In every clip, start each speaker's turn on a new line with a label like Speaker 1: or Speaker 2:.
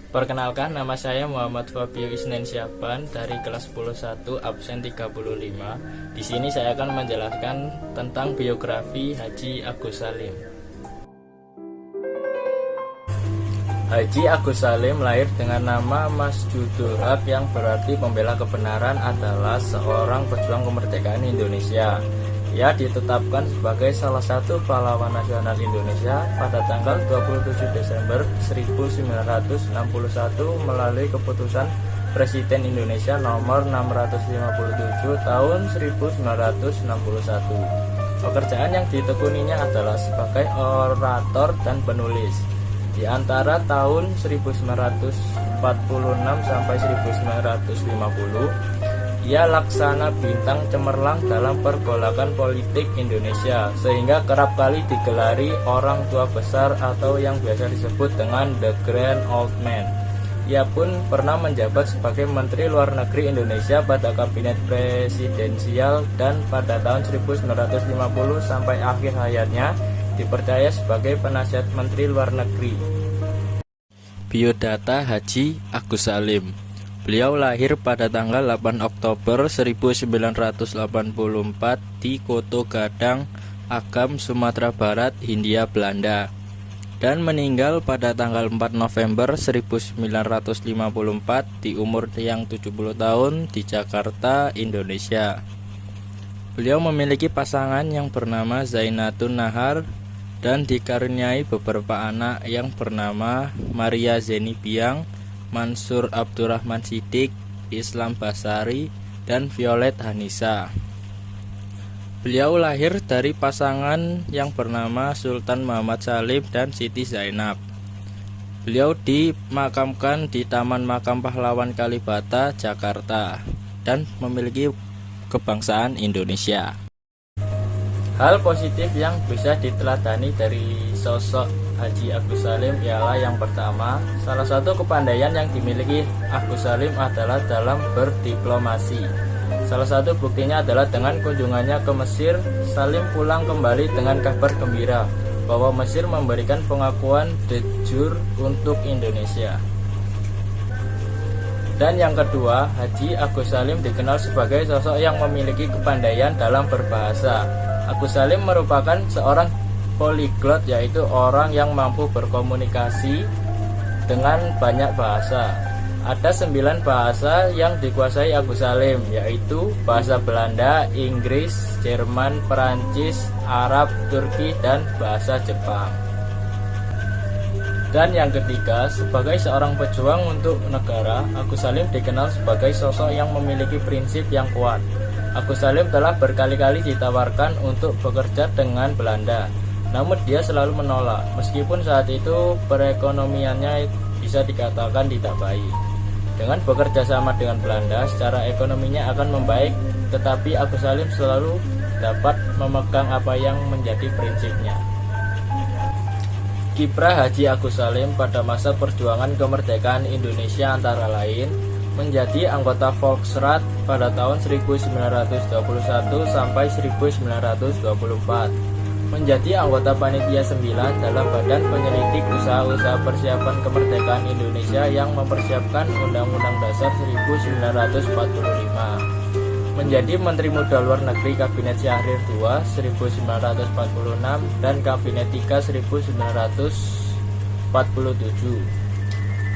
Speaker 1: Perkenalkan, nama saya Muhammad Fabio Isnen Syaban dari kelas 10-1 absen 35. Di sini saya akan menjelaskan tentang biografi Haji Agus Salim. Haji Agus Salim lahir dengan nama Masjudul Haq yang berarti pembela kebenaran, adalah seorang pejuang kemerdekaan Indonesia. Ia ditetapkan sebagai salah satu pahlawan nasional Indonesia pada tanggal 27 Desember 1961 melalui keputusan Presiden Indonesia nomor 657 tahun 1961. Pekerjaan yang ditekuninya adalah sebagai orator dan penulis. Di antara tahun 1946 sampai 1950, ia laksana bintang cemerlang dalam pergolakan politik Indonesia, sehingga kerap kali digelari orang tua besar atau yang biasa disebut dengan The Grand Old Man. Ia pun pernah menjabat sebagai Menteri Luar Negeri Indonesia pada Kabinet Presidensial dan pada tahun 1950 sampai akhir hayatnya dipercaya sebagai penasihat Menteri Luar Negeri.
Speaker 2: Biodata Haji Agus Salim. Beliau lahir pada tanggal 8 Oktober 1984 di Koto Gadang, Agam, Sumatera Barat, Hindia Belanda, dan meninggal pada tanggal 4 November 1954 di umur yang 70 tahun di Jakarta, Indonesia. Beliau memiliki pasangan yang bernama Zainatun Nahar dan dikaruniai beberapa anak yang bernama Maria Zeni Biang, Mansur Abdurrahman Siddiq, Islam Basari, dan Violet Hanisa. Beliau lahir dari pasangan yang bernama Sultan Muhammad Salim dan Siti Zainab. Beliau dimakamkan di Taman Makam Pahlawan Kalibata, Jakarta, dan memiliki kebangsaan Indonesia.
Speaker 1: Hal positif yang bisa diteladani dari sosok Haji Agus Salim ialah yang pertama, salah satu kepandaian yang dimiliki Agus Salim adalah dalam berdiplomasi. Salah satu buktinya adalah dengan kunjungannya ke Mesir, Salim pulang kembali dengan kabar gembira bahwa Mesir memberikan pengakuan de jure untuk Indonesia. Dan yang kedua, Haji Agus Salim dikenal sebagai sosok yang memiliki kepandaian dalam berbahasa. Agus Salim merupakan seorang polyglot, yaitu orang yang mampu berkomunikasi dengan banyak bahasa. Ada 9 bahasa yang dikuasai Agus Salim, yaitu bahasa Belanda, Inggris, Jerman, Perancis, Arab, Turki, dan bahasa Jepang. Dan yang ketiga, sebagai seorang pejuang untuk negara, Agus Salim dikenal sebagai sosok yang memiliki prinsip yang kuat. Agus Salim telah berkali-kali ditawarkan untuk bekerja dengan Belanda, namun dia selalu menolak, meskipun saat itu perekonomiannya bisa dikatakan tidak baik. Dengan bekerja sama dengan Belanda, secara ekonominya akan membaik, tetapi Agus Salim selalu dapat memegang apa yang menjadi prinsipnya. Kiprah Haji Agus Salim pada masa perjuangan kemerdekaan Indonesia antara lain menjadi anggota Volksrat pada tahun 1921 sampai 1924, menjadi anggota Panitia 9 dalam Badan Penyelidik Usaha-usaha Persiapan Kemerdekaan Indonesia yang mempersiapkan Undang-Undang Dasar 1945, menjadi Menteri Muda Luar Negeri Kabinet Syahrir II 1946 dan Kabinet 3 1947,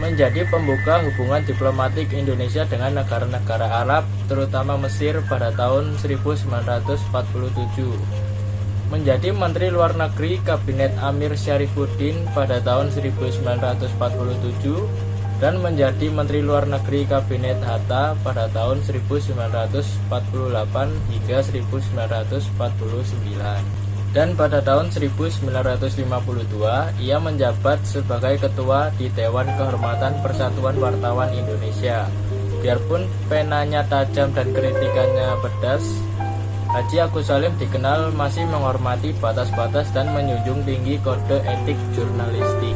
Speaker 1: menjadi pembuka hubungan diplomatik Indonesia dengan negara-negara Arab, terutama Mesir pada tahun 1947, menjadi Menteri Luar Negeri Kabinet Amir Syarifuddin pada tahun 1947, dan menjadi Menteri Luar Negeri Kabinet Hatta pada tahun 1948 hingga 1949. Dan pada tahun 1952 ia menjabat sebagai ketua di Dewan Kehormatan Persatuan Wartawan Indonesia. Biarpun penanya tajam dan kritikannya pedas, Haji Agus Salim dikenal masih menghormati batas-batas dan menjunjung tinggi kode etik jurnalistik.